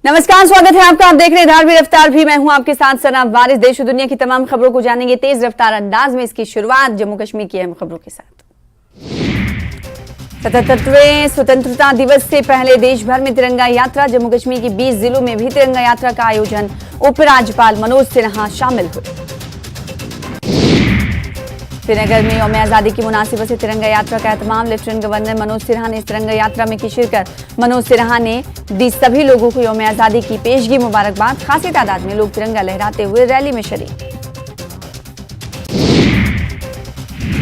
नमस्कार, स्वागत है आपका। आप देख रहे हैं धारवी रफ्तार भी। मैं हूं आपके साथ सना वारिस। देश और दुनिया की तमाम खबरों को जानेंगे तेज रफ्तार अंदाज में। इसकी शुरुआत जम्मू कश्मीर की अहम खबरों के साथ। 77वें स्वतंत्रता दिवस से पहले देश भर में तिरंगा यात्रा। जम्मू कश्मीर के 20 जिलों में भी तिरंगा यात्रा का आयोजन। उपराज्यपाल मनोज सिन्हा शामिल हुए। श्रीनगर में यौम आजादी की मुनासिबत से तिरंगा यात्रा का एहतमाम। लेफ्टिनेंट गवर्नर मनोज सिन्हा ने इस तिरंगा यात्रा में की शिरकत। मनोज सिन्हा ने दी सभी लोगों को यौम आजादी की पेशगी मुबारकबाद। खासी तादाद में लोग तिरंगा लहराते हुए रैली में शरीक।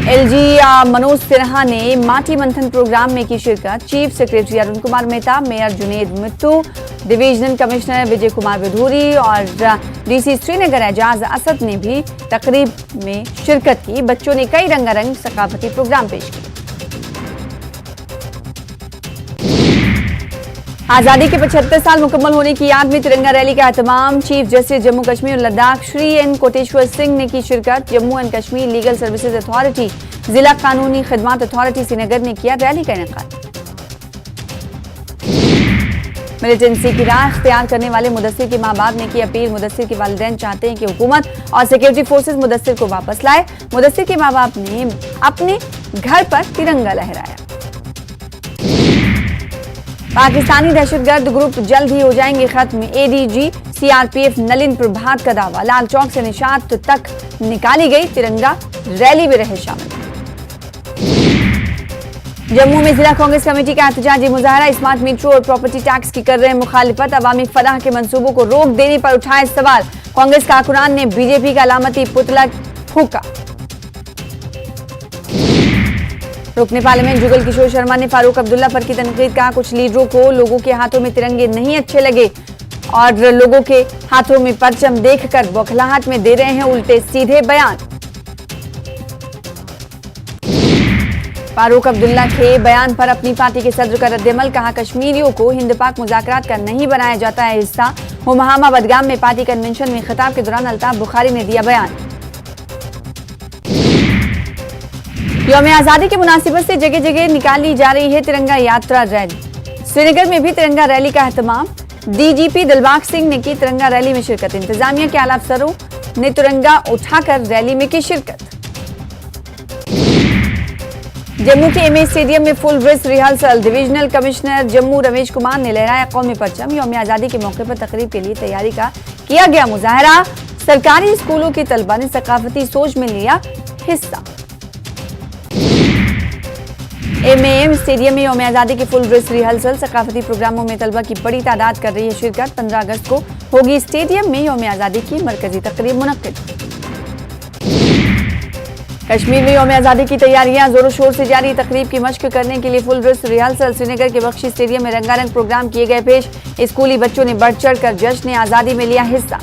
एलजी मनोज सिन्हा ने माटी मंथन प्रोग्राम में की शिरकत। Chief secretary Arun Kumar Mehta, mayor Junaid Mattu, divisional commissioner Vijay Kumar Vidhuri और डीसी श्रीनगर एजाज असद ने भी तकरीब में शिरकत की। बच्चों ने कई रंगारंग सकाफती प्रोग्राम पेश किए। आजादी के 75 साल मुकम्मल होने की याद में तिरंगा रैली का एहतमाम। चीफ जस्टिस जम्मू कश्मीर और लद्दाख श्री एन कोटेश्वर सिंह ने की शिरकत। Jammu and Kashmir legal services authority, जिला कानूनी खिदमात अथॉरिटी श्रीनगर ने किया रैली का इनेकाद। मिलिटेंसी की राह इख्तियार करने वाले मुदस्सिर के मां बाप ने की अपील। मुदस्सिर के वालिदैन चाहते हैं कि हुकूमत और सिक्योरिटी फोर्सेस मुदस्सिर को वापस लाए। मुदस्सिर के मां बाप ने अपने घर पर तिरंगा लहराया। पाकिस्तानी दहशतगर्द ग्रुप जल्द ही हो जाएंगे खत्म। एडीजी सीआरपीएफ नलिन प्रभात का दावा। लाल चौक से निशात तक निकाली गई तिरंगा रैली में रहे शामिल। जम्मू में जिला कांग्रेस कमेटी का एहतजाजी मुजाहरा। स्मार्ट मीटरों और प्रॉपर्टी टैक्स की कर रहे हैं मुखालिफत। अवामी फलाह के मंसूबों को रोक देने पर उठाए सवाल। कांग्रेस कारकुनान ने बीजेपी का अलामती पुतला फूंका। रुकने पार्लियामेंट जुगल किशोर शर्मा ने फारूक अब्दुल्ला पर की तनकीद। कहा कुछ लीडरों को लोगों के हाथों में तिरंगे नहीं अच्छे लगे और लोगों के हाथों में परचम देखकर बौखलाहट में दे रहे हैं उल्टे सीधे बयान। फारूक अब्दुल्ला के बयान पर अपनी पार्टी के सदर का रद्दअमल। कहा कश्मीरियों को हिंद पाक मुज़ाकरात का नहीं बनाया जाता है हिस्सा। मुहामा बदगाम में पार्टी कन्वेंशन में खिताब के दौरान अल्ताफ बुखारी ने दिया बयान। यौम आजादी की मुनासिबत से जगह जगह निकाली जा रही है तिरंगा यात्रा रैली। श्रीनगर में भी तिरंगा रैली का एहतमाम। डीजीपी दिलबाग सिंह ने की तिरंगा रैली में शिरकत। इंतजामिया के आला अफसरों ने तिरंगा उठाकर रैली में की शिरकत। जम्मू के एमए स्टेडियम में full dress rehearsal. Divisional commissioner Jammu Ramesh Kumar ने लहराया कौमी परचम। यौम आजादी के मौके पर तकरीब के लिए तैयारी का किया गया मुजाहरा। सरकारी स्कूलों के तलबा ने सकाफती सोच में लिया हिस्सा। एमएएम स्टेडियम में यौम आजादी की फुल ड्रेस रिहर्सल। सकाफती प्रोग्रामों में तलबा की बड़ी तादाद कर रही है शिरकत। 15 अगस्त को होगी स्टेडियम में यौम आजादी की मरकजी तकरीब मुनक्किद। कश्मीर में यौम आजादी की तैयारियां जोरों शोर से जारी। तकरीब की मश्क करने के लिए फुल ड्रेस रिहर्सल। श्रीनगर के बख्शी स्टेडियम में रंगारंग प्रोग्राम किए गए पेश। स्कूली बच्चों ने बढ़ चढ़कर जश्न आजादी में लिया हिस्सा।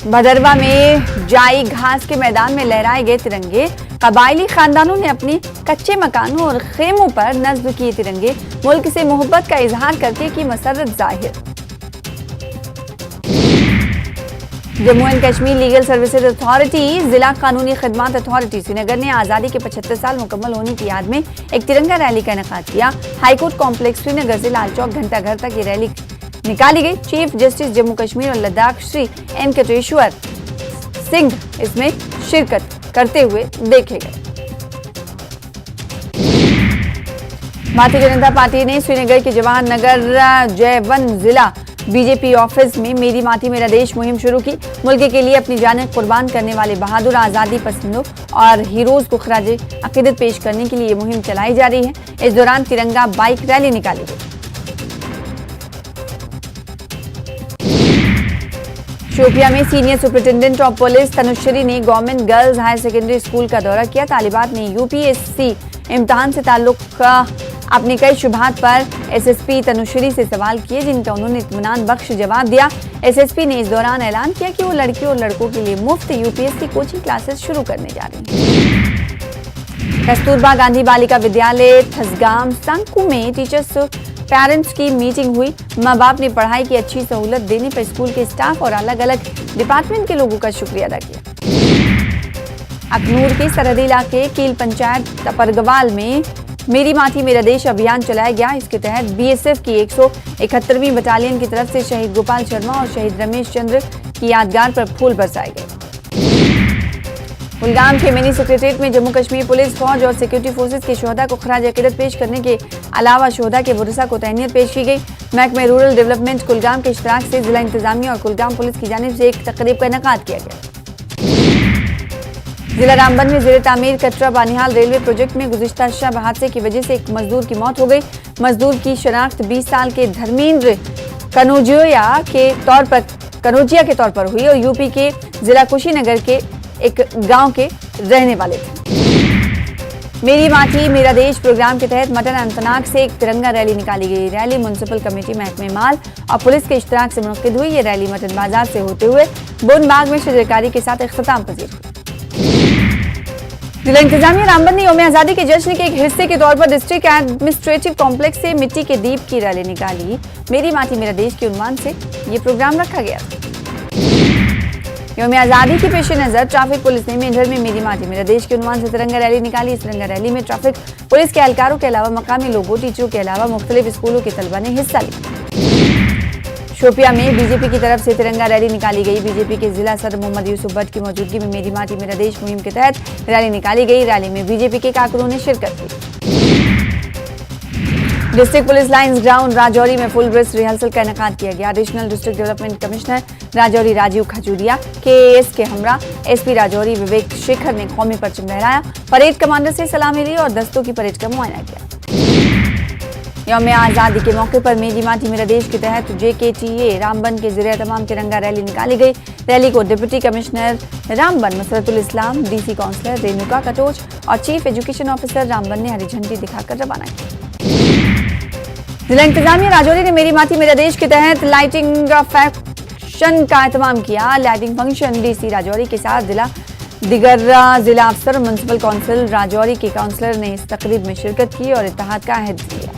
भदरवा में जाई घास के मैदान में लहराए गए तिरंगे। कबायली खानदानों ने अपने कच्चे मकानों और खेमों पर नस्ब किए तिरंगे। मुल्क से मोहब्बत का इजहार करके की मसरत जाहिर। Jammu and Kashmir legal services authority, जिला कानूनी खिदमात अथॉरिटी श्रीनगर ने आजादी के 75 साल मुकम्मल होने की याद में एक तिरंगा रैली का इनेकाद किया। हाईकोर्ट कॉम्प्लेक्स श्रीनगर से लाल चौक घंटा घर तक ये रैली निकाली गई। चीफ जस्टिस जम्मू कश्मीर और लद्दाख श्री एन कोटेश्वर सिंह इसमें शिरकत करते हुए देखे गए। भारतीय जनता पार्टी ने श्रीनगर के जवाहर नगर जयवन जिला बीजेपी ऑफिस में मेरी माटी मेरा देश मुहिम शुरू की। मुल्क के लिए अपनी जानें कुर्बान करने वाले बहादुर आजादी पसंदों और हीरोज को खराज अकीदत पेश करने के लिए ये मुहिम चलाई जा रही है। इस दौरान तिरंगा बाइक रैली निकाली गई। शोपिया में senior superintendent of police Tanushree ने government girls higher secondary school का दौरा किया। तालिबात ने यूपीएससी इम्तिहान से ताल्लुक अपनी कई शुबहात पर एसएसपी तनुश्री से सवाल किए, जिनका उन्होंने इत्मीनान बख्श जवाब दिया। एसएसपी ने इस दौरान ऐलान किया कि वो लड़कियों और लड़कों के लिए मुफ्त यूपीएससी कोचिंग क्लासेस शुरू करने जा रही हैं। कस्तूरबा गांधी बालिका विद्यालय थसगाम संकू में टीचर्स पेरेंट्स की मीटिंग हुई। माँ बाप ने पढ़ाई की अच्छी सहूलत देने पर स्कूल के स्टाफ और अलग अलग डिपार्टमेंट के लोगों का शुक्रिया अदा किया। अखनूर के सरहदी इलाके कील पंचायत टपरगवाल में मेरी माटी मेरा देश अभियान चलाया गया। इसके तहत बीएसएफ की 171वीं बटालियन की तरफ से शहीद गोपाल शर्मा और शहीद रमेश चंद्र की यादगार पर फूल बरसाए गए। कुलगाम के मिनी सेक्रेटरीट में जम्मू कश्मीर पुलिस फौज और सिक्योरिटी फोर्सेज के शोहदा को खराज अकीदत पेश करने के अलावा शोहदा के वरसा को तहनीत पेश की गई। महकमे रूरल डेवलपमेंट कुलगाम के इश्तराक से जिला इंतजामिया और कुलगाम पुलिस की जानिब से एक तकरीब का इनेकाद किया गया। जिला रामबन में ज़ेरे तामीर कटरा बानिहाल रेलवे प्रोजेक्ट में गुज़िश्ता शब हादसे की वजह से एक मजदूर की मौत हो गई। मजदूर की शनाख्त 20 साल के धर्मेंद्र कनौजिया के तौर पर हुई और यूपी के जिला कुशीनगर के एक गांव के रहने वाले थे। मेरी माटी मेरा देश प्रोग्राम के तहत मटन अनंतनाग से एक तिरंगा रैली निकाली गई। रैली म्युनिसिपल कमेटी, महकमे माल और पुलिस के इश्तराक से मुनक्किद हुई। ये रैली मटन बाजार से होते हुए बुनबाग में शजरकारी के साथ इख्तिताम पजीर हुई। जिला इंतजामिया रामबन ने यौम आज़ादी के जश्न के एक हिस्से के तौर पर डिस्ट्रिक्ट एडमिनिस्ट्रेटिव कॉम्प्लेक्स से मिट्टी के दीप की रैली निकाली। मेरी माटी मेरा देश के उन्वान से ये प्रोग्राम रखा गया। यौम आज़ादी के पेश नज़र ट्रैफिक पुलिस ने मेंढर में मेरी माटी मेरा देश के उन्वान से तिरंगा रैली निकाली। इस तिरंगा रैली में ट्रैफिक पुलिस के एहलकारों के अलावा मकामी लोगों, टीचरों के अलावा मुख्तलिफ स्कूलों के तलबा ने हिस्सा लिया। शोपिया में बीजेपी की तरफ से तिरंगा रैली निकाली गई। बीजेपी के जिला सदर मोहम्मद यूसुफ भट्ट की मौजूदगी में मेरी माटी मेरा देश मुहिम के तहत रैली निकाली गई। रैली में बीजेपी के कारकुनों ने शिरकत की। District police lines ground Rajouri में फुल ड्रेस रिहर्सल का इनेकाद किया गया। Additional district development commissioner Rajouri Rajeev Khajuria, KAS के हमरा एसपी राजौरी विवेक शेखर ने कौमी परचम लहराया, परेड कमांडर से सलामी ली और दस्तों की परेड का मुआयना किया। यौम आज़ादी के मौके पर मेरी माटी मेरा देश के तहत जेकेटीए रामबन के ज़रिए तमाम तिरंगा रैली निकाली गई। रैली को डिप्टी कमिश्नर रामबन मसरतुल इस्लाम, डीसी काउंसलर रेणुका कटोच और चीफ एजुकेशन ऑफिसर रामबन ने हरी झंडी दिखाकर रवाना किया। जिला इंतजामिया राजौरी ने मेरी माटी मेरा देश के तहत लाइटिंग फंक्शन का एहतमाम किया। लाइटिंग फंक्शन डीसी राजौरी के साथ दिगर जिला अफसर और म्युनिसिपल काउंसिल राजौरी के काउंसलर ने इस तकरीब में शिरकत की और इत्तेहाद का अहद लिया।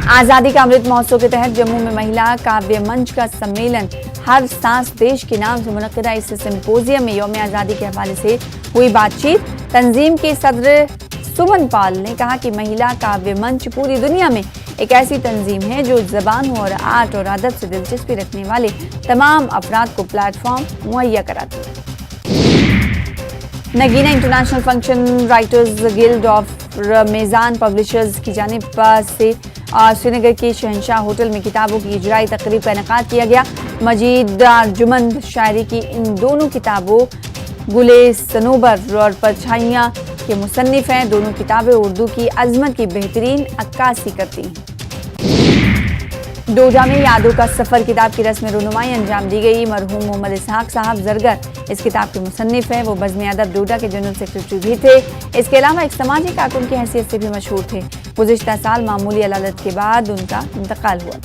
आज़ादी का अमृत महोत्सव के तहत जम्मू में महिला काव्य मंच का सम्मेलन हर सांस देश के नाम से मुनक्किदा इस सिंपोजियम में यौम आज़ादी के हवाले से हुई बातचीत। तंजीम के सदर सुमन पाल ने कहा कि महिला काव्य मंच पूरी दुनिया में एक ऐसी तंजीम है जो ज़बान और आर्ट और अदब से दिलचस्पी रखने वाले तमाम अफराद को प्लेटफॉर्म मुहैया कराती है। Nagina international function writers guild of मेज़ान publishers की जानिब से श्रीनगर के शहनशाह होटल में किताबों की इजराई तकरीब का इनेकाद किया गया। मजीद अर्जुमंद शायरी की इन दोनों किताबों गुले सनोबर और परछाइयाँ के मुसन्निफ हैं। दोनों किताबें उर्दू की अजमत की बेहतरीन अक्कासी करती हैं। डोडा में यादों का सफ़र किताब की रस्म रुनुमाई अंजाम दी गई। मरहूम मोहम्मद इसहाक साहब जरगर इस किताब के मुसन्निफ हैं। वो बज़्म अदब डोडा के जनरल सेक्रेटरी भी थे। इसके अलावा एक समाजी कारकुन की हैसियत से भी मशहूर थे। गुज़िश्ता साल मामूली अलालत के बाद उनका इंतकाल हुआ।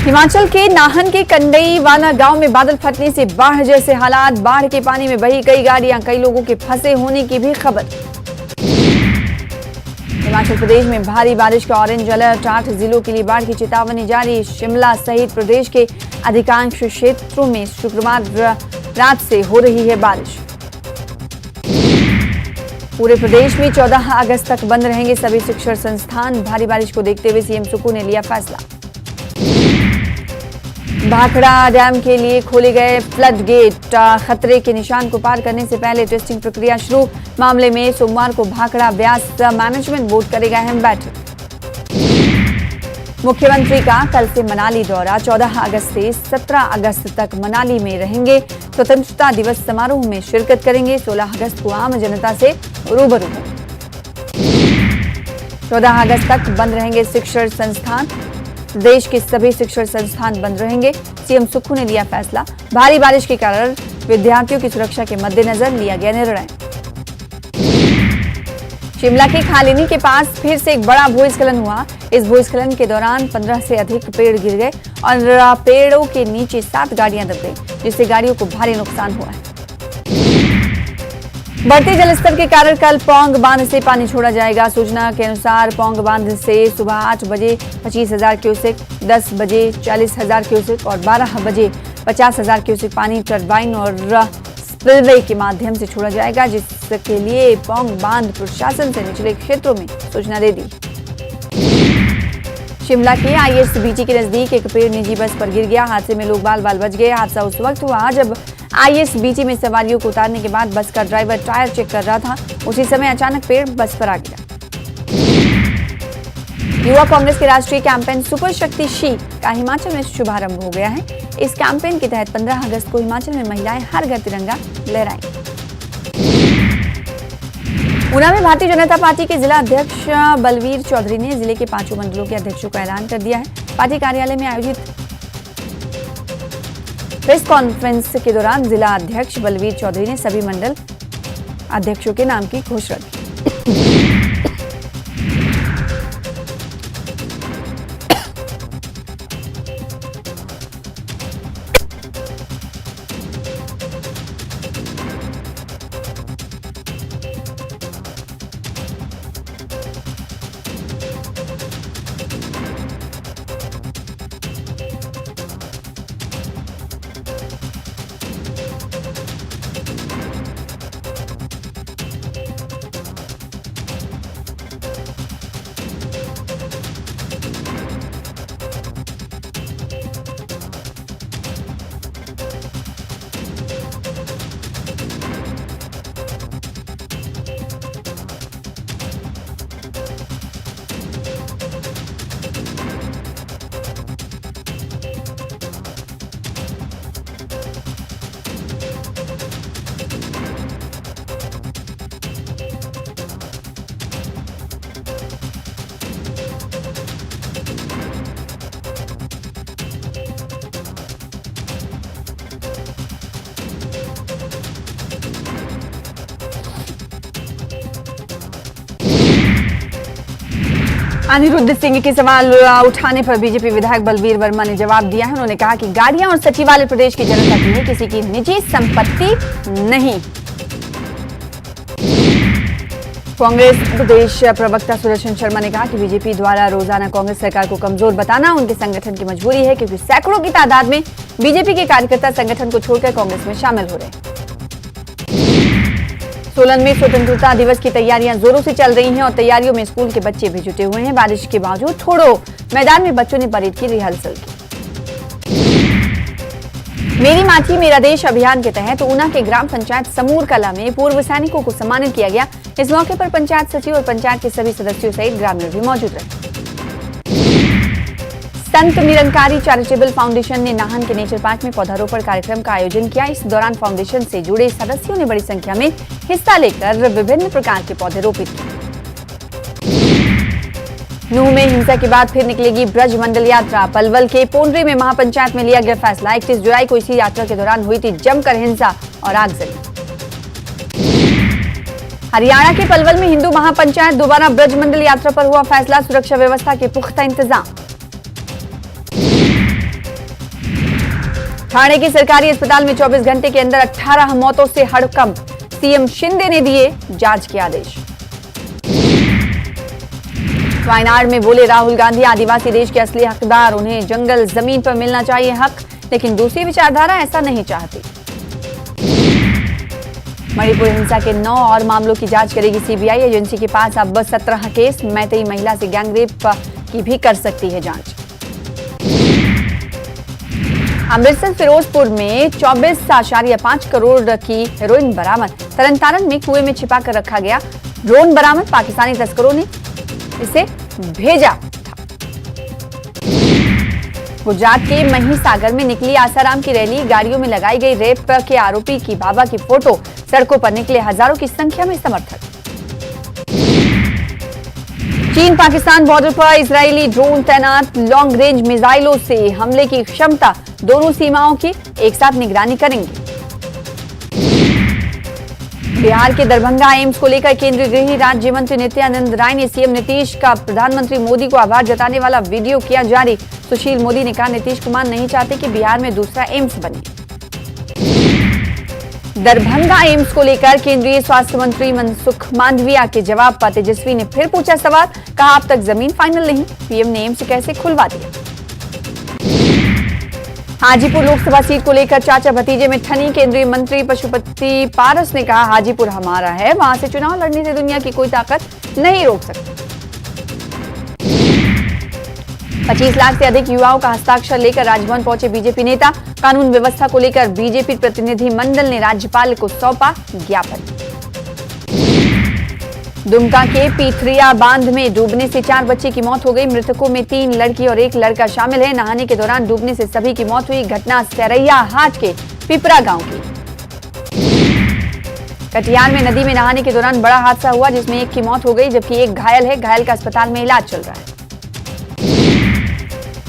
हिमाचल के नाहन के कंडई वाला गांव में बादल फटने से बाढ़ जैसे हालात। बाढ़ के पानी में बही कई गाड़ियां, कई लोगों के फंसे होने की भी खबर। हिमाचल प्रदेश में भारी बारिश का ऑरेंज अलर्ट, 8 जिलों के लिए बाढ़ की चेतावनी जारी। शिमला सहित प्रदेश के अधिकांश क्षेत्रों में शुक्रवार रात से हो रही है बारिश। पूरे प्रदेश में 14 अगस्त तक बंद रहेंगे सभी शिक्षण संस्थान। भारी बारिश को देखते हुए सीएम सुक्खू ने लिया फैसला। भाखड़ा डैम के लिए खोले गए फ्लड गेट, खतरे के निशान को पार करने से पहले टेस्टिंग प्रक्रिया शुरू। मामले में सोमवार को भाखड़ा ब्यास मैनेजमेंट बोर्ड करेगा अहम बैठक। मुख्यमंत्री का कल से मनाली दौरा, 14 अगस्त से 17 अगस्त तक मनाली में रहेंगे। स्वतंत्रता दिवस समारोह में शिरकत करेंगे। 16 अगस्त को आम जनता से रूबरू होंगे। 14 अगस्त तक बंद रहेंगे शिक्षण संस्थान। देश के सभी शिक्षण संस्थान बंद रहेंगे। सीएम सुक्खू ने लिया फैसला। भारी बारिश के कारण विद्यार्थियों की सुरक्षा के मद्देनजर लिया गया निर्णय। शिमला के खालिनी के पास फिर से एक बड़ा भूस्खलन हुआ। इस भूस्खलन के दौरान 15 से अधिक पेड़ गिर गए और पेड़ों के नीचे 7 गाड़ियां दब गई, जिससे गाड़ियों को भारी नुकसान हुआ है। बढ़ते जलस्तर के कारण कल पौंग बांध से पानी छोड़ा जाएगा। सूचना के अनुसार पौंग बांध से सुबह 8 बजे 25,000 क्यूसेक, 10 बजे 40,000 क्यूसेक और 12 बजे 50,000 क्यूसेक पानी टरबाइन और स्पिलवे के माध्यम से छोड़ा जाएगा, जिसके लिए पौंग बांध प्रशासन से निचले क्षेत्रों में सूचना दे दी। शिमला के आईएसबीटी के नजदीक एक पेड़ निजी बस पर गिर गया। हादसे में लोग बाल बाल बच गए। हादसा उस वक्त हुआ जब आईएसबीटी में सवारियों को उतारने के बाद बस का ड्राइवर टायर चेक कर रहा था। उसी समय अचानक पेड़ बस पर आ गया। युवा कांग्रेस के राष्ट्रीय कैंपेन सुपर शक्ति शी का हिमाचल में शुभारंभ हो गया है। इस कैंपेन के तहत 15 अगस्त को हिमाचल में महिलाएं हर घर तिरंगा लहराएंगी। ऊना में भारतीय जनता पार्टी के जिला अध्यक्ष बलवीर चौधरी ने जिले के 5 मंडलों के अध्यक्षों का ऐलान कर दिया है। पार्टी कार्यालय में आयोजित प्रेस कॉन्फ्रेंस के दौरान जिला अध्यक्ष बलवीर चौधरी ने सभी मंडल अध्यक्षों के नाम की घोषणा की। अनिरुद्ध सिंह के सवाल उठाने पर बीजेपी विधायक बलवीर वर्मा ने जवाब दिया है। उन्होंने कहा कि गाड़ियां और सचिवालय प्रदेश की जनता की है, किसी की निजी संपत्ति नहीं। कांग्रेस प्रदेश प्रवक्ता सुदर्शन शर्मा ने कहा कि बीजेपी द्वारा रोजाना कांग्रेस सरकार को कमजोर बताना उनके संगठन की मजबूरी है, क्योंकि सैकड़ों की तादाद में बीजेपी के कार्यकर्ता संगठन को छोड़कर कांग्रेस में शामिल हो रहे हैं। सोलन में स्वतंत्रता दिवस की तैयारियां जोरों से चल रही हैं और तैयारियों में स्कूल के बच्चे भी जुटे हुए हैं। बारिश के बावजूद थोड़ो मैदान में बच्चों ने परेड की रिहर्सल की। मेरी माटी मेरा देश अभियान के तहत ऊना के ग्राम पंचायत समूर कला में पूर्व सैनिकों को सम्मानित किया गया। इस मौके पर पंचायत सचिव और पंचायत के सभी सदस्यों सहित ग्रामीण भी मौजूद रहे। संत निरंकारी चैरिटेबल फाउंडेशन ने नाहन के नेचर पार्क में पौधारोपण कार्यक्रम का आयोजन किया। इस दौरान फाउंडेशन से जुड़े सदस्यों ने बड़ी संख्या में हिस्सा लेकर विभिन्न प्रकार के पौधे रोपित किए। नूह में हिंसा के बाद फिर निकलेगी ब्रज मंडल यात्रा। पलवल के पोंड्री में महापंचायत में लिया गया फैसला। 31 जुलाई को इसी यात्रा के दौरान हुई थी जमकर हिंसा और आगजनी। हरियाणा के पलवल में हिंदू महापंचायत दोबारा ब्रज मंडल यात्रा पर हुआ फैसला। सुरक्षा व्यवस्था के पुख्ता इंतजाम। ठाणे के सरकारी अस्पताल में 24 घंटे के अंदर 18 मौतों से हड़कंप। सीएम शिंदे ने दिए जांच के आदेश। वायनाड में बोले राहुल गांधी, आदिवासी देश के असली हकदार, उन्हें जंगल जमीन पर मिलना चाहिए हक, लेकिन दूसरी विचारधारा ऐसा नहीं चाहती। मणिपुर हिंसा के 9 और मामलों की जांच करेगी सीबीआई। एजेंसी के पास अब 17 केस। मैतेई महिला से गैंगरेप की भी कर सकती है जांच। अमृतसर फिरोजपुर में 24.5 करोड़ की हेरोइन बरामद। तरनतारन में कुएं में छिपा कर रखा गया ड्रोन बरामद। पाकिस्तानी तस्करों ने इसे भेजा था। गुजरात के महिसागर में निकली आसाराम की रैली। गाड़ियों में लगाई गई रेप के आरोपी की बाबा की फोटो। सड़कों पर निकले हजारों की संख्या में समर्थक। चीन पाकिस्तान बॉर्डर पर इजरायली ड्रोन तैनात। लॉन्ग रेंज मिसाइलों से हमले की क्षमता। दोनों सीमाओं की एक साथ निगरानी करेंगे। बिहार के दरभंगा एम्स को लेकर केंद्रीय गृह राज्य मंत्री नित्यानंद राय ने सीएम नीतीश का प्रधानमंत्री मोदी को आभार जताने वाला वीडियो किया जारी। सुशील मोदी ने कहा, नीतीश कुमार नहीं चाहते कि बिहार में दूसरा एम्स बने। दरभंगा एम्स को लेकर केंद्रीय स्वास्थ्य मंत्री मनसुख मांडविया के जवाब पर तेजस्वी ने फिर पूछा सवाल। कहा, अब तक जमीन फाइनल नहीं, पीएम ने एम्स कैसे खुलवा दिया। हाजीपुर लोकसभा सीट को लेकर चाचा भतीजे में ठनी। केंद्रीय मंत्री पशुपति पारस ने कहा, हाजीपुर हमारा है, वहां से चुनाव लड़ने से दुनिया की कोई ताकत नहीं रोक सकती। 25 लाख से अधिक युवाओं का हस्ताक्षर लेकर राजभवन पहुंचे बीजेपी नेता। कानून व्यवस्था को लेकर बीजेपी प्रतिनिधि मंडल ने राज्यपाल को सौंपा ज्ञापन। दुमका के पीथरिया बांध में डूबने से 4 बच्चे की मौत हो गई। मृतकों में 3 लड़की और 1 लड़का शामिल है। नहाने के दौरान डूबने से सभी की मौत हुई। घटना सरैया हाट के पिपरा गांव की। कटिहार में नदी में नहाने के दौरान बड़ा हादसा हुआ, जिसमें 1 की मौत हो गई जबकि 1 घायल है। घायल का अस्पताल में इलाज चल रहा है।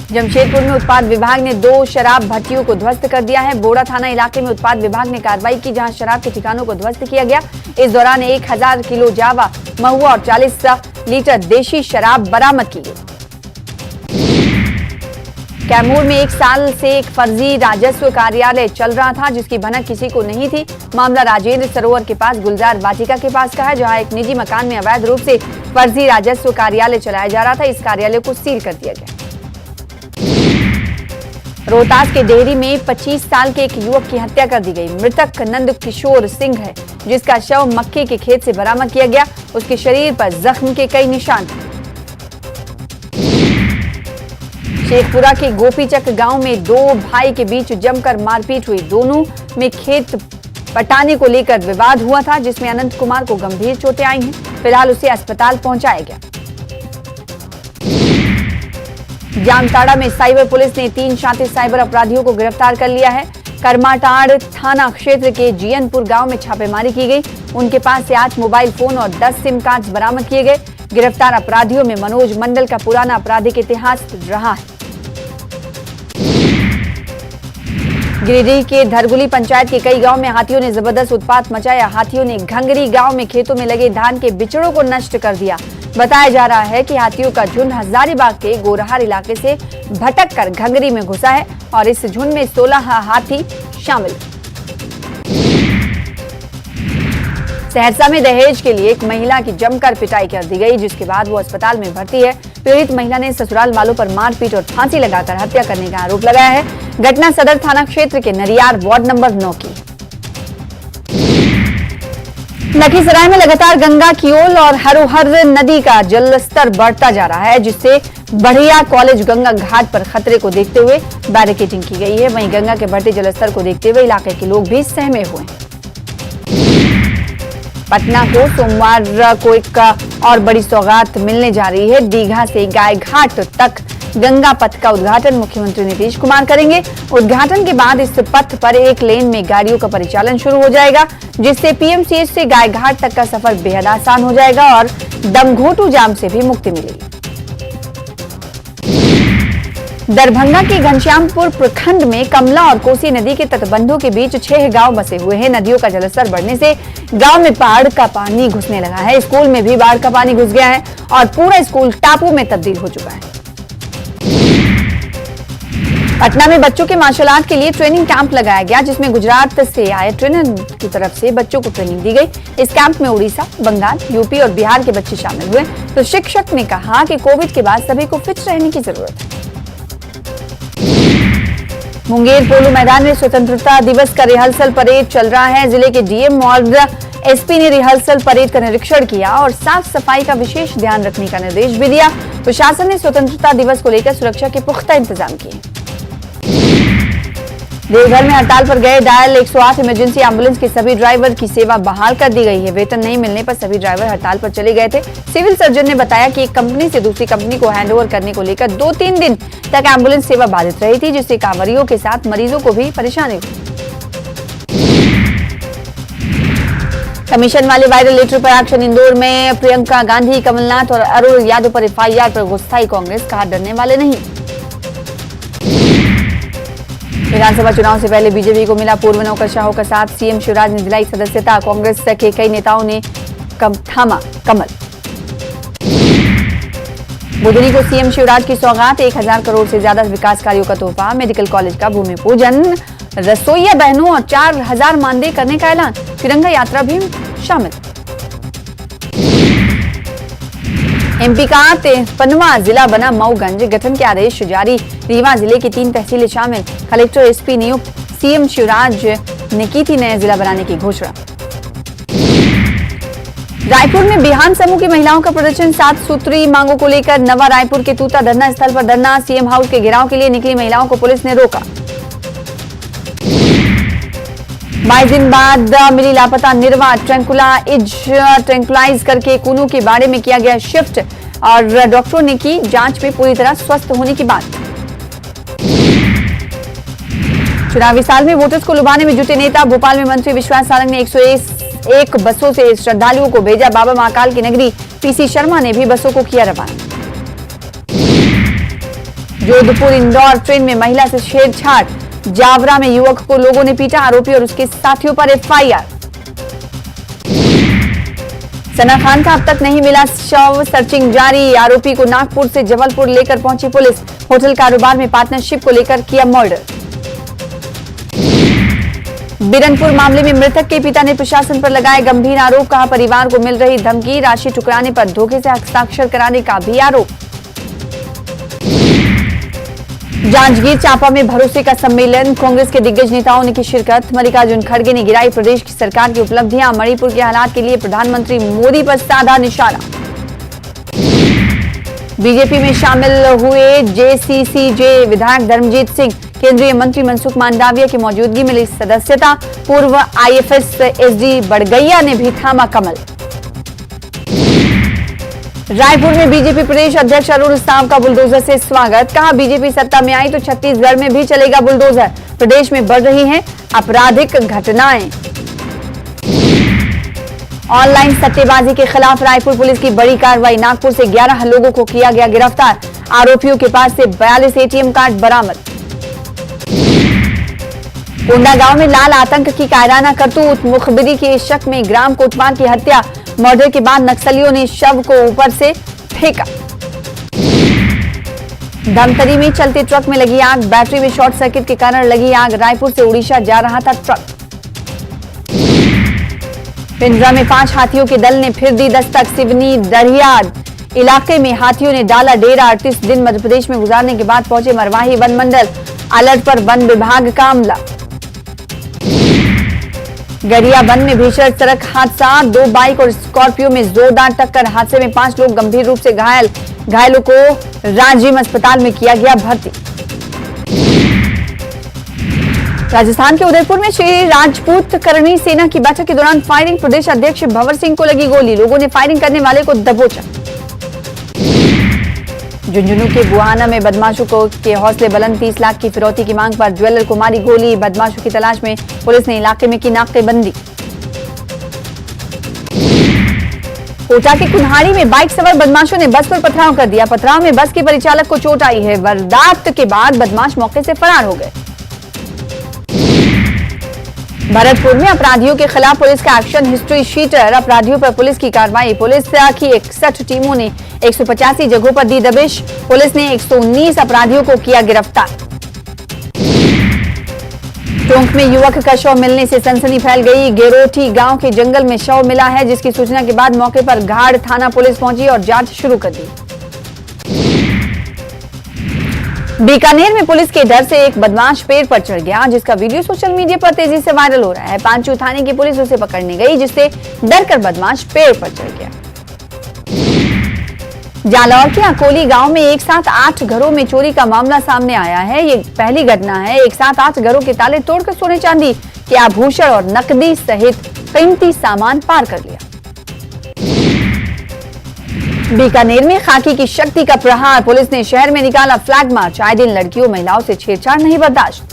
जमशेदपुर में उत्पाद विभाग ने 2 शराब भट्टियों को ध्वस्त कर दिया है। बोड़ा थाना इलाके में उत्पाद विभाग ने कार्रवाई की, जहां शराब के ठिकानों को ध्वस्त किया गया। इस दौरान 1000 किलो जावा, महुआ और 40 लीटर देशी शराब बरामद की गई। कैमूर में 1 साल से एक फर्जी राजस्व कार्यालय चल रहा था, जिसकी भनक किसी को नहीं थी। मामला राजेंद्र सरोवर के पास गुलजार वाटिका के पास का है, जहां एक निजी मकान में अवैध रूप से फर्जी राजस्व कार्यालय चलाया जा रहा था। इस कार्यालय को सील कर दिया गया। रोहतास के डेहरी में 25 साल के एक युवक की हत्या कर दी गई। मृतक नंद किशोर सिंह है, जिसका शव मक्के के खेत से बरामद किया गया। उसके शरीर पर जख्म के कई निशान थे। शेखपुरा के गोपीचक गांव में 2 भाई के बीच जमकर मारपीट हुई। दोनों में खेत पटाने को लेकर विवाद हुआ था, जिसमें अनंत कुमार को गंभीर चोटें आई हैं। फिलहाल उसे अस्पताल पहुंचाया गया। जामताड़ा में साइबर पुलिस ने 3 शातिर साइबर अपराधियों को गिरफ्तार कर लिया है। करमाटाड़ थाना क्षेत्र के जियनपुर गांव में छापेमारी की गई। उनके पास से 8 मोबाइल फोन और 10 सिम कार्ड बरामद किए गए। गिरफ्तार अपराधियों में मनोज मंडल का पुराना आपराधिक इतिहास रहा है। गिरिडीह के धरगुली पंचायत के कई गांव में हाथियों ने जबरदस्त उत्पात मचाया। हाथियों ने घंगरी गांव में खेतों में लगे धान के बिचड़ों को नष्ट कर दिया। बताया जा रहा है कि हाथियों का झुंड हजारीबाग के गोरहार इलाके से भटक कर घंगरी में घुसा है और इस झुंड में 16 हाथी शामिल। सहरसा में दहेज के लिए एक महिला की जमकर पिटाई कर दी गई, जिसके बाद वो अस्पताल में भर्ती है। पीड़ित महिला ने ससुराल वालों पर मारपीट और फांसी लगाकर हत्या करने का आरोप लगाया है। घटना सदर थाना क्षेत्र के नरियार वार्ड नंबर 9 की। लखीसराय में लगातार गंगा कियोल और हरोहर नदी का जलस्तर बढ़ता जा रहा है, जिससे बढ़िया कॉलेज गंगा घाट पर खतरे को देखते हुए बैरिकेडिंग की गई है। वहीं गंगा के बढ़ते जलस्तर को देखते हुए इलाके के लोग भी सहमे हुए हैं। पटना को सोमवार को एक और बड़ी सौगात मिलने जा रही है। दीघा से गाय घाट तक गंगा पथ का उद्घाटन मुख्यमंत्री नीतीश कुमार करेंगे। उद्घाटन के बाद इस पथ पर 1 लेन में गाड़ियों का परिचालन शुरू हो जाएगा, जिससे पीएमसीएच से गाय घाट तक का सफर बेहद आसान हो जाएगा और दमघोटू जाम से भी मुक्ति मिलेगी। दरभंगा के घनश्यामपुर प्रखंड में कमला और कोसी नदी के तटबंधों के बीच 6 गांव बसे हुए हैं। नदियों का जलस्तर बढ़ने से गांव में बाढ़ का पानी घुसने लगा है। स्कूल में भी बाढ़ का पानी घुस गया है और पूरा स्कूल टापू में तब्दील हो चुका है। पटना में बच्चों के मार्शल आर्ट के लिए ट्रेनिंग कैंप लगाया गया, जिसमें गुजरात से आए ट्रेनर की तरफ से बच्चों को ट्रेनिंग दी गई। इस कैंप में उड़ीसा, बंगाल, यूपी और बिहार के बच्चे शामिल हुए। तो शिक्षक ने कहा कि कोविड के बाद सभी को फिट रहने की जरूरत है। मुंगेर पोलो मैदान में स्वतंत्रता दिवस का रिहर्सल परेड चल रहा है। जिले के डीएम और एसपी ने रिहर्सल परेड का निरीक्षण किया और साफ सफाई का विशेष ध्यान रखने का निर्देश भी दिया। प्रशासन ने स्वतंत्रता दिवस को लेकर सुरक्षा के पुख्ता इंतजाम किए। देवघर में हड़ताल पर गए डायल 108 इमरजेंसी एम्बुलेंस के सभी ड्राइवर की सेवा बहाल कर दी गई है। वेतन नहीं मिलने पर सभी ड्राइवर हड़ताल पर चले गए थे। सिविल सर्जन ने बताया कि एक कंपनी से दूसरी कंपनी को हैंडओवर करने को लेकर 2-3 दिन तक एम्बुलेंस सेवा बाधित रही थी, जिससे कांवरियों के साथ मरीजों को भी परेशानी हुई। कमीशन वाले वायरल लेटर पर एक्शन। इंदौर में प्रियंका गांधी, कमलनाथ और अरुण यादव पर एफआईआर पर गुस्साई कांग्रेस, कहा डरने वाले नहीं। विधानसभा चुनाव से पहले बीजेपी को मिला पूर्व नौकरशाहों का साथ। सीएम शिवराज ने दिलाई सदस्यता। कांग्रेस के कई नेताओं ने थामा कमल। बुधनी को सीएम शिवराज की सौगात, 1000 करोड़ से ज्यादा विकास कार्यों का तोहफा। मेडिकल कॉलेज का भूमि पूजन, रसोईया बहनों और 4000 मानदेय करने का ऐलान। तिरंगा यात्रा भी शामिल। एमपी का 53वां जिला बना मऊगंज, गठन के आदेश जारी। रीवा जिले की 3 तहसीलें शामिल, कलेक्टर एसपी नियुक्त। सीएम शिवराज ने की थी नए जिला बनाने की घोषणा। रायपुर में बिहान समूह की महिलाओं का प्रदर्शन, 7 सूत्री मांगों को लेकर। नवा रायपुर के तूता धरना स्थल पर धरना, सीएम हाउस के घेराव के लिए निकली महिलाओं को पुलिस ने रोका। 22 दिन बाद मिली लापता निर्वा, ट्रैंकुलाइज करके कूनू के बाड़े में किया गया शिफ्ट, और डॉक्टरों ने की जांच में पूरी तरह स्वस्थ होने की बात। चुनावी साल में वोटर्स को लुभाने में जुटे नेता, भोपाल में मंत्री विश्वास सारंग ने 101 बसों से श्रद्धालुओं को भेजा बाबा महाकाल की नगरी। पीसी शर्मा ने भी बसों को किया रवाना। जोधपुर इंदौर ट्रेन में महिला से छेड़छाड़, जावरा में युवक को लोगों ने पीटा, आरोपी और उसके साथियों पर एफआईआर। सना खान का अब तक नहीं मिला शव, सर्चिंग जारी। आरोपी को नागपुर से जबलपुर लेकर पहुंची पुलिस। होटल कारोबार में पार्टनरशिप को लेकर किया मर्डर। बिरनपुर मामले में मृतक के पिता ने प्रशासन पर लगाए गंभीर आरोप, कहा परिवार को मिल रही धमकी, राशि ठुकराने पर धोखे से हस्ताक्षर कराने का भी आरोप। जांजगीर चांपा में भरोसे का सम्मेलन, कांग्रेस के दिग्गज नेताओं ने की शिरकत। मल्लिकार्जुन खड़गे ने गिराई प्रदेश की सरकार की उपलब्धियां, मणिपुर के हालात के लिए प्रधानमंत्री मोदी पर साधा निशाना। बीजेपी में शामिल हुए जेसीसीजे विधायक धर्मजीत सिंह, केंद्रीय मंत्री मनसुख मांडविया की मौजूदगी में ली सदस्यता। पूर्व आईएफएस एसडी बड़गैया ने भी थामा कमल। रायपुर में बीजेपी प्रदेश अध्यक्ष अरुण साव का बुलडोजर से स्वागत, कहा बीजेपी सत्ता में आई तो छत्तीसगढ़ में भी चलेगा बुलडोजर। प्रदेश में बढ़ रही हैं आपराधिक घटनाएं। ऑनलाइन सट्टेबाजी के खिलाफ रायपुर पुलिस की बड़ी कार्रवाई, नागपुर से 11 लोगों को किया गया गिरफ्तार। आरोपियों के पास से 42 एटीएम कार्ड बरामद। कोंडागांव में लाल आतंक की कायराना करतूत, मुखबिरी के शक में ग्राम कोटवार की हत्या। मर्डर के बाद नक्सलियों ने शव को ऊपर से फेंका। धमतरी में चलते ट्रक में लगी आग, बैटरी में शॉर्ट सर्किट के कारण लगी आग। रायपुर से उड़ीसा जा रहा था ट्रक। पिंजरा में 5 हाथियों के दल ने फिर दी दस्तक, सिवनी दरिया इलाके में हाथियों ने डाला डेरा। 38 दिन मध्य प्रदेश में गुजारने के बाद पहुंचे मरवाही वन मंडल, अलर्ट पर वन विभाग का अमला। गरियाबंद में भीषण सड़क हादसा, 2 बाइक और स्कॉर्पियो में जोरदार टक्कर। हादसे में 5 लोग गंभीर रूप से घायल, घायलों को राजिम अस्पताल में किया गया भर्ती। राजस्थान के उदयपुर में श्री राजपूत करणी सेना की बैठक के दौरान फायरिंग, प्रदेश अध्यक्ष भंवर सिंह को लगी गोली, लोगों ने फायरिंग करने वाले को दबोचा। झुंझुनू के बुहाना में बदमाशों के हौसले बुलंद, 30 लाख की फिरौती की मांग पर ज्वेलर को मारी गोली। बदमाशों की तलाश में पुलिस ने इलाके में की नाकेबंदी। कोटा के कुन्हाड़ी में बाइक सवार बदमाशों ने बस पर पथराव कर दिया। पथराव में बस के परिचालक को चोट आई है। वारदात के बाद बदमाश मौके से फरार हो गए। भरतपुर में अपराधियों के खिलाफ पुलिस का एक्शन, हिस्ट्री शीटर, अपराधियों पर पुलिस की कार्रवाई। पुलिस की 61 टीमों ने 185 जगहों पर दी दबिश। पुलिस ने 119 अपराधियों को किया गिरफ्तार। टोंक में युवक का शव मिलने से सनसनी फैल गई। गेरोठी गांव के जंगल में शव मिला है, जिसकी सूचना के बाद मौके पर घाड़ थाना पुलिस पहुंची और जांच शुरू कर दी। बीकानेर में पुलिस के डर से एक बदमाश पेड़ पर चढ़ गया, जिसका वीडियो सोशल मीडिया पर तेजी से वायरल हो रहा है। पांचू थाने की पुलिस उसे पकड़ने गई, जिससे डरकर बदमाश पेड़ पर चढ़ गया। जालौर के अकोली गांव में एक साथ 8 घरों में चोरी का मामला सामने आया है। ये पहली घटना है। एक साथ 8 घरों के ताले तोड़कर सोने चांदी के आभूषण और नकदी सहित कीमती सामान पार कर लिया। बीकानेर में खाकी की शक्ति का प्रहार, पुलिस ने शहर में निकाला फ्लैग मार्च। आए दिन लड़कियों महिलाओं से छेड़छाड़ नहीं बर्दाश्त।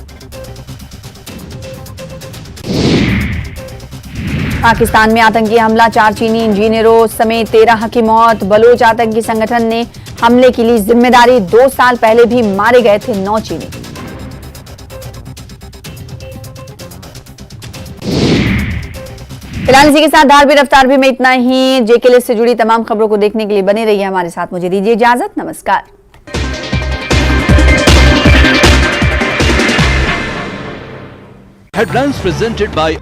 पाकिस्तान में आतंकी हमला, 4 चीनी इंजीनियरों समेत 13 की मौत। बलोच आतंकी संगठन ने हमले की ली जिम्मेदारी। 2 साल पहले भी मारे गए थे 9 चीनी। फिलहाल इसी के साथ धारवी रफ्तार भी में इतना ही। जेके लिस्ट से जुड़ी तमाम खबरों को देखने के लिए बने रहिए हमारे साथ। मुझे दीजिए इजाजत, नमस्कार। Headlines presented by